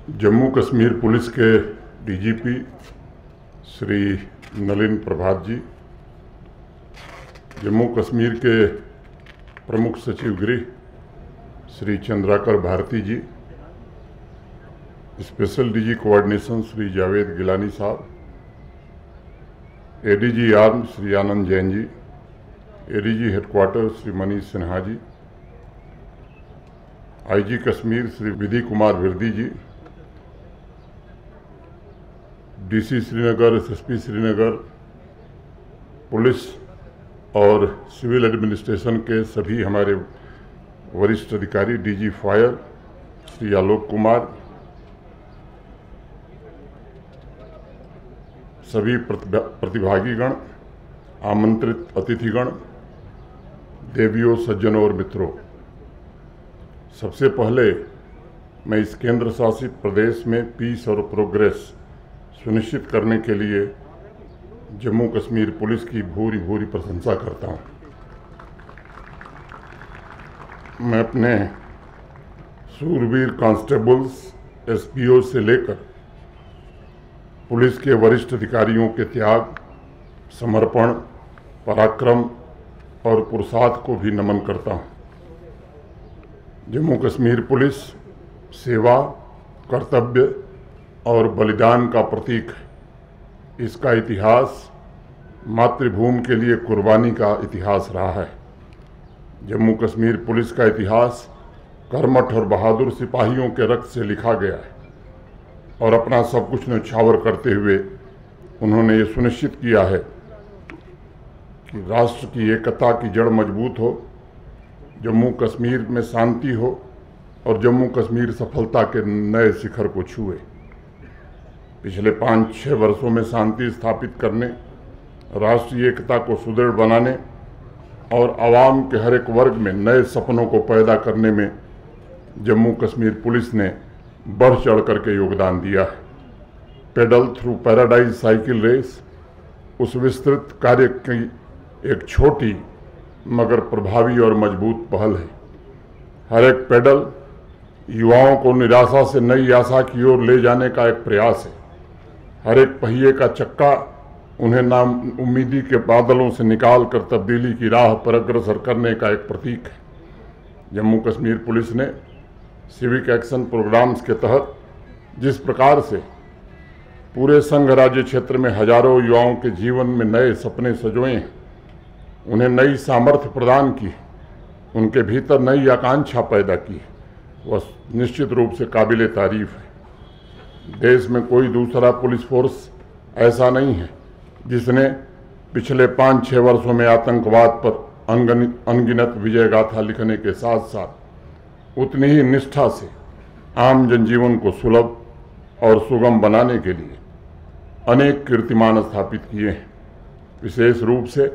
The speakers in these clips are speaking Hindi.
जम्मू कश्मीर पुलिस के डीजीपी श्री नलिन प्रभात जी, जम्मू कश्मीर के प्रमुख सचिव गृह Shri Chandraker Bharti ji, special DG coordination Shri Javed Gilani sahab, ADG arm Shri Anand Jain ji, ADG headquarter Shri Manish Sinha ji, IG Kashmir Shri Vidhi Kumar Virdi ji, DC Srinagar, SSP Srinagar, police और सिविल एडमिनिस्ट्रेशन के सभी हमारे वरिष्ठ अधिकारी, डीजी फायर श्री आलोक कुमार, सभी प्रतिभागीगण, आमंत्रित अतिथिगण, देवियों, सज्जनों और मित्रों, सबसे पहले मैं इस केंद्र शासित प्रदेश में पीस और प्रोग्रेस सुनिश्चित करने के लिए जम्मू कश्मीर पुलिस की भूरी भूरी प्रशंसा करता हूं। मैं अपने सूरवीर कांस्टेबल्स, एसपीओ से लेकर पुलिस के वरिष्ठ अधिकारियों के त्याग, समर्पण, पराक्रम और पुरुषार्थ को भी नमन करता हूं। जम्मू कश्मीर पुलिस सेवा, कर्तव्य और बलिदान का प्रतीक है। इसका इतिहास मातृभूमि के लिए कुर्बानी का इतिहास रहा है। जम्मू कश्मीर पुलिस का इतिहास कर्मठ और बहादुर सिपाहियों के रक्त से लिखा गया है और अपना सब कुछ न्यौछावर करते हुए उन्होंने ये सुनिश्चित किया है कि राष्ट्र की एकता की जड़ मजबूत हो, जम्मू कश्मीर में शांति हो और जम्मू कश्मीर सफलता के नए शिखर को छुए। पिछले 5-6 वर्षों में शांति स्थापित करने, राष्ट्रीय एकता को सुदृढ़ बनाने और आवाम के हर एक वर्ग में नए सपनों को पैदा करने में जम्मू कश्मीर पुलिस ने बढ़ चढ़ करके योगदान दिया है। Pedal Through Paradise Cycle Race उस विस्तृत कार्य की एक छोटी मगर प्रभावी और मजबूत पहल है। हर एक पेडल युवाओं को निराशा से नई आशा की ओर ले जाने का एक प्रयास है। हर एक पहिए का चक्का उन्हें नाउम्मीदी के बादलों से निकाल कर तब्दीली की राह पर अग्रसर करने का एक प्रतीक है। जम्मू कश्मीर पुलिस ने सिविक एक्शन प्रोग्राम्स के तहत जिस प्रकार से पूरे संघ राज्य क्षेत्र में हजारों युवाओं के जीवन में नए सपने सजोए हैं, उन्हें नई सामर्थ्य प्रदान की, उनके भीतर नई आकांक्षा पैदा की, वह निश्चित रूप से काबिले तारीफ है। देश में कोई दूसरा पुलिस फोर्स ऐसा नहीं है जिसने पिछले 5-6 वर्षों में आतंकवाद पर अनगिनत विजय गाथा लिखने के साथ साथ उतनी ही निष्ठा से आम जनजीवन को सुलभ और सुगम बनाने के लिए अनेक कीर्तिमान स्थापित किए हैं। विशेष रूप से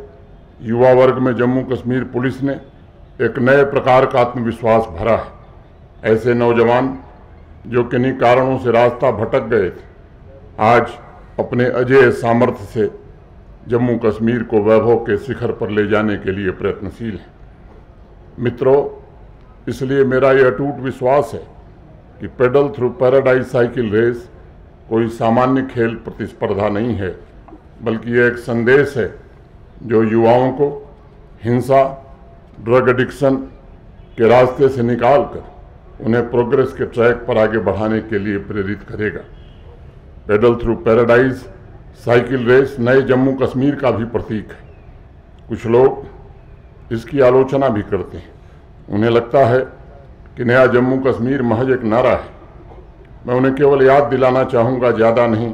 युवा वर्ग में जम्मू कश्मीर पुलिस ने एक नए प्रकार का आत्मविश्वास भरा है। ऐसे नौजवान जो किन्हीं कारणों से रास्ता भटक गए थे, आज अपने अजेय सामर्थ्य से जम्मू कश्मीर को वैभव के शिखर पर ले जाने के लिए प्रयत्नशील हैं। मित्रों, इसलिए मेरा ये अटूट विश्वास है कि Pedal Through Paradise Cycle Race कोई सामान्य खेल प्रतिस्पर्धा नहीं है, बल्कि ये एक संदेश है जो युवाओं को हिंसा, ड्रग एडिक्शन के रास्ते से निकालकर उन्हें प्रोग्रेस के ट्रैक पर आगे बढ़ाने के लिए प्रेरित करेगा। Pedal Through Paradise Cycle Race नए जम्मू कश्मीर का भी प्रतीक है। कुछ लोग इसकी आलोचना भी करते हैं। उन्हें लगता है कि नया जम्मू कश्मीर महज एक नारा है। मैं उन्हें केवल याद दिलाना चाहूँगा, ज़्यादा नहीं,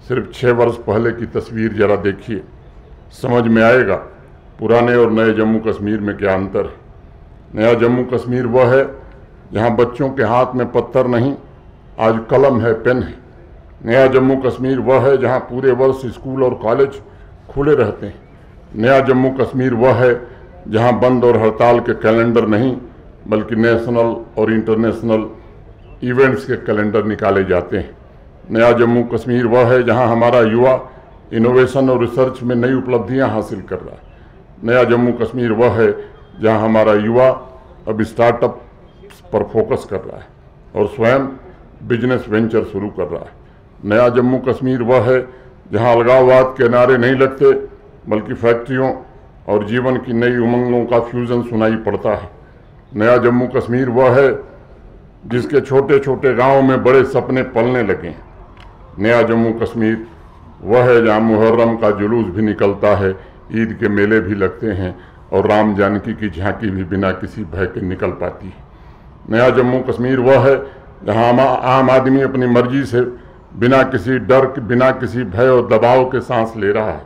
सिर्फ 6 वर्ष पहले की तस्वीर जरा देखिए, समझ में आएगा पुराने और नए जम्मू कश्मीर में क्या अंतर है। नया जम्मू कश्मीर वह है जहाँ बच्चों के हाथ में पत्थर नहीं, आज कलम है, पेन है। नया जम्मू कश्मीर वह है जहाँ पूरे वर्ष स्कूल और कॉलेज खुले रहते हैं। नया जम्मू कश्मीर वह है जहाँ बंद और हड़ताल के कैलेंडर नहीं, बल्कि नेशनल और इंटरनेशनल इवेंट्स के कैलेंडर निकाले जाते हैं। नया जम्मू कश्मीर वह है जहाँ हमारा युवा इनोवेशन और रिसर्च में नई उपलब्धियाँ हासिल कर रहा है। नया जम्मू कश्मीर वह है जहाँ हमारा युवा अब स्टार्टअप पर फोकस कर रहा है और स्वयं बिजनेस वेंचर शुरू कर रहा है। नया जम्मू कश्मीर वह है जहां अलगाववाद के नारे नहीं लगते, बल्कि फैक्ट्रियों और जीवन की नई उमंगों का फ्यूजन सुनाई पड़ता है। नया जम्मू कश्मीर वह है जिसके छोटे छोटे गांवों में बड़े सपने पलने लगे हैं। नया जम्मू कश्मीर वह है जहां मुहर्रम का जुलूस भी निकलता है, ईद के मेले भी लगते हैं और राम जानकी की झांकी भी बिना किसी भय के निकल पाती है। नया जम्मू कश्मीर वह है जहां आम आदमी अपनी मर्जी से बिना किसी डर, बिना किसी भय और दबाव के सांस ले रहा है।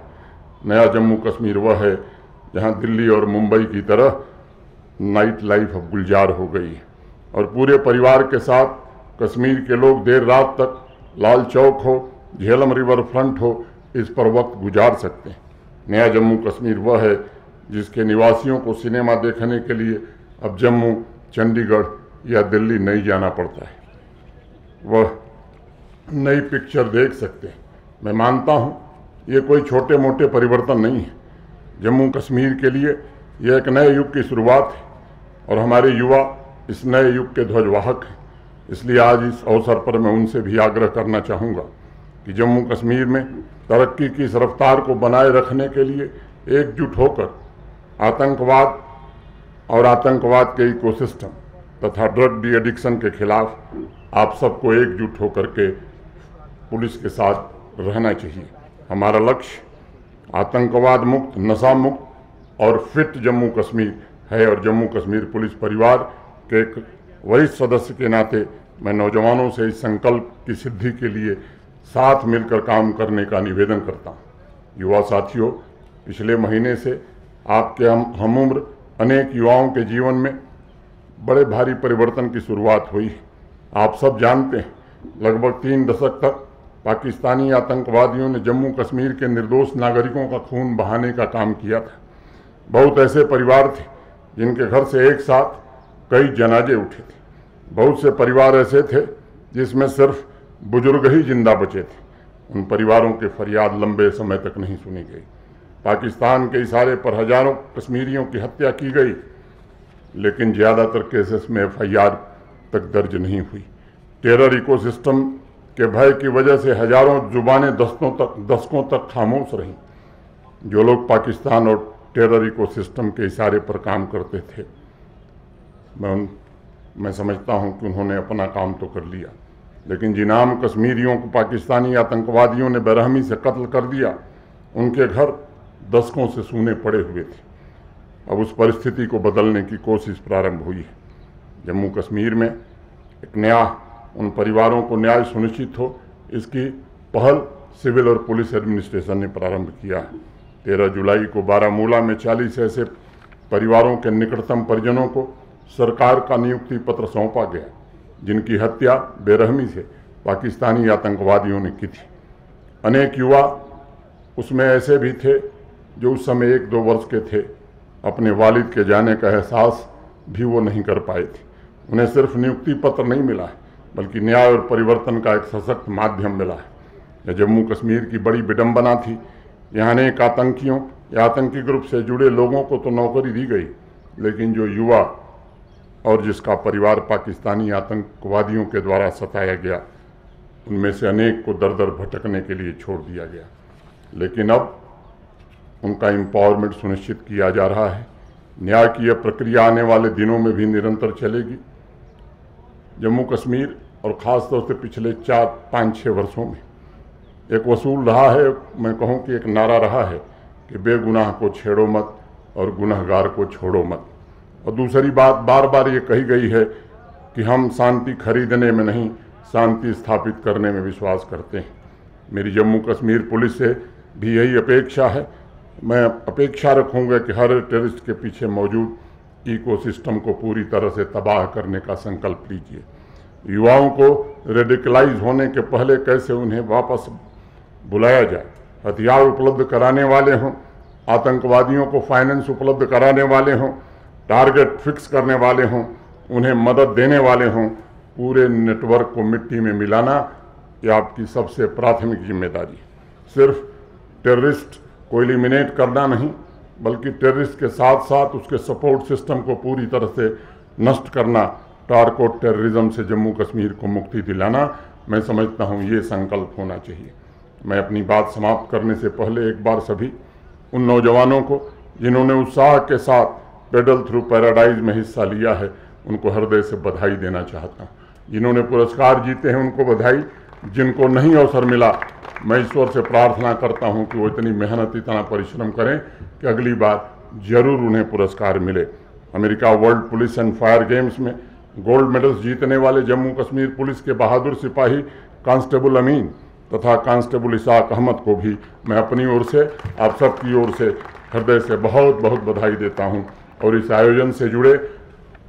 नया जम्मू कश्मीर वह है जहां दिल्ली और मुंबई की तरह नाइट लाइफ अब गुलजार हो गई है और पूरे परिवार के साथ कश्मीर के लोग देर रात तक लाल चौक हो, झेलम रिवर फ्रंट हो, इस पर वक्त गुजार सकते हैं। नया जम्मू कश्मीर वह है जिसके निवासियों को सिनेमा देखने के लिए अब जम्मू, चंडीगढ़ या दिल्ली नहीं जाना पड़ता है, वह नई पिक्चर देख सकते हैं। मैं मानता हूँ ये कोई छोटे मोटे परिवर्तन नहीं है। जम्मू कश्मीर के लिए यह एक नए युग की शुरुआत है और हमारे युवा इस नए युग के ध्वजवाहक हैं। इसलिए आज इस अवसर पर मैं उनसे भी आग्रह करना चाहूँगा कि जम्मू कश्मीर में तरक्की की इस रफ्तार को बनाए रखने के लिए एकजुट होकर आतंकवाद और आतंकवाद के इकोसिस्टम तथा ड्रग डी एडिक्शन के खिलाफ आप सबको एकजुट होकर के पुलिस के साथ रहना चाहिए। हमारा लक्ष्य आतंकवाद मुक्त, नशा मुक्त और फिट जम्मू कश्मीर है और जम्मू कश्मीर पुलिस परिवार के एक वरिष्ठ सदस्य के नाते मैं नौजवानों से इस संकल्प की सिद्धि के लिए साथ मिलकर काम करने का निवेदन करता हूँ। युवा साथियों, पिछले महीने से आपके हम उम्र अनेक युवाओं के जीवन में बड़े भारी परिवर्तन की शुरुआत हुई है। आप सब जानते हैं, लगभग 3 दशक तक पाकिस्तानी आतंकवादियों ने जम्मू कश्मीर के निर्दोष नागरिकों का खून बहाने का काम किया था। बहुत ऐसे परिवार थे जिनके घर से एक साथ कई जनाजे उठे थे। बहुत से परिवार ऐसे थे जिसमें सिर्फ बुजुर्ग ही जिंदा बचे थे। उन परिवारों के फरियाद लंबे समय तक नहीं सुनी गई। पाकिस्तान के इशारे पर हजारों कश्मीरियों की हत्या की गई, लेकिन ज़्यादातर केसेस में FIR तक दर्ज नहीं हुई। टेरर इकोसिस्टम के भय की वजह से हजारों जुबानें दशकों तक खामोश रहीं। जो लोग पाकिस्तान और टेरर इकोसिस्टम के इशारे पर काम करते थे, मैं समझता हूं कि उन्होंने अपना काम तो कर लिया, लेकिन जिन आम कश्मीरियों को पाकिस्तानी आतंकवादियों ने बेरहमी से कत्ल कर दिया, उनके घर दशकों से सूने पड़े हुए थे। अब उस परिस्थिति को बदलने की कोशिश प्रारंभ हुई है। जम्मू कश्मीर में एक नया उन परिवारों को न्याय सुनिश्चित हो, इसकी पहल सिविल और पुलिस एडमिनिस्ट्रेशन ने प्रारंभ किया है। 13 जुलाई को बारामूला में 40 ऐसे परिवारों के निकटतम परिजनों को सरकार का नियुक्ति पत्र सौंपा गया, जिनकी हत्या बेरहमी से पाकिस्तानी आतंकवादियों ने की थी। अनेक युवा उसमें ऐसे भी थे जो उस समय 1-2 वर्ष के थे। अपने वालिद के जाने का एहसास भी वो नहीं कर पाए थे। उन्हें सिर्फ नियुक्ति पत्र नहीं मिला है, बल्कि न्याय और परिवर्तन का एक सशक्त माध्यम मिला है। यह जम्मू कश्मीर की बड़ी विडंबना थी। यहाँ अनेक आतंकियों या आतंकी ग्रुप से जुड़े लोगों को तो नौकरी दी गई, लेकिन जो युवा और जिसका परिवार पाकिस्तानी आतंकवादियों के द्वारा सताया गया, उनमें से अनेक को दर दर भटकने के लिए छोड़ दिया गया। लेकिन अब उनका एम्पावरमेंट सुनिश्चित किया जा रहा है। न्याय की यह प्रक्रिया आने वाले दिनों में भी निरंतर चलेगी। जम्मू कश्मीर और ख़ास तौर से पिछले 4-5-6 वर्षों में एक वसूल रहा है, मैं कहूँ कि एक नारा रहा है कि बेगुनाह को छेड़ो मत और गुनहगार को छोड़ो मत। और दूसरी बात बार बार ये कही गई है कि हम शांति खरीदने में नहीं, शांति स्थापित करने में विश्वास करते हैं। मेरी जम्मू कश्मीर पुलिस से भी यही अपेक्षा है। मैं अपेक्षा रखूँगा कि हर टेररिस्ट के पीछे मौजूद इकोसिस्टम को पूरी तरह से तबाह करने का संकल्प लीजिए। युवाओं को रेडिकलाइज होने के पहले कैसे उन्हें वापस बुलाया जाए, हथियार उपलब्ध कराने वाले हों, आतंकवादियों को फाइनेंस उपलब्ध कराने वाले हों, टारगेट फिक्स करने वाले हों, उन्हें मदद देने वाले हों, पूरे नेटवर्क को मिट्टी में मिलाना ये आपकी सबसे प्राथमिक जिम्मेदारी है। सिर्फ टेररिस्ट को एलिमिनेट करना नहीं, बल्कि टेररिस्ट के साथ साथ उसके सपोर्ट सिस्टम को पूरी तरह से नष्ट करना टारकोट टेररिज्म से जम्मू कश्मीर को मुक्ति दिलाना, मैं समझता हूँ ये संकल्प होना चाहिए। मैं अपनी बात समाप्त करने से पहले एक बार सभी उन नौजवानों को जिन्होंने उत्साह के साथ पेडल थ्रू पैराडाइज में हिस्सा लिया है, उनको हृदय से बधाई देना चाहता हूँ। जिन्होंने पुरस्कार जीते हैं उनको बधाई, जिनको नहीं अवसर मिला मैं ईश्वर से प्रार्थना करता हूँ कि वो इतनी मेहनत, इतना परिश्रम करें कि अगली बार जरूर उन्हें पुरस्कार मिले। America world police and fire games में गोल्ड मेडल्स जीतने वाले जम्मू कश्मीर पुलिस के बहादुर सिपाही कांस्टेबल अमीन तथा कांस्टेबल इसाक अहमद को भी मैं अपनी ओर से, आप सबकी ओर से हृदय से बहुत बहुत बधाई देता हूं। और इस आयोजन से जुड़े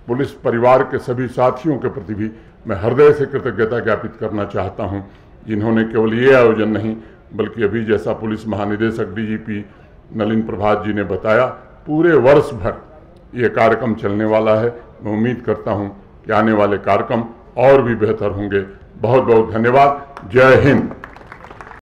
पुलिस परिवार के सभी साथियों के प्रति भी मैं हृदय से कृतज्ञता ज्ञापित करना चाहता हूं, जिन्होंने केवल ये आयोजन नहीं बल्कि अभी जैसा पुलिस महानिदेशक डीजीपी नलिन प्रभात जी ने बताया, पूरे वर्ष भर ये कार्यक्रम चलने वाला है। मैं उम्मीद करता हूं कि आने वाले कार्यक्रम और भी बेहतर होंगे। बहुत बहुत धन्यवाद। जय हिंद।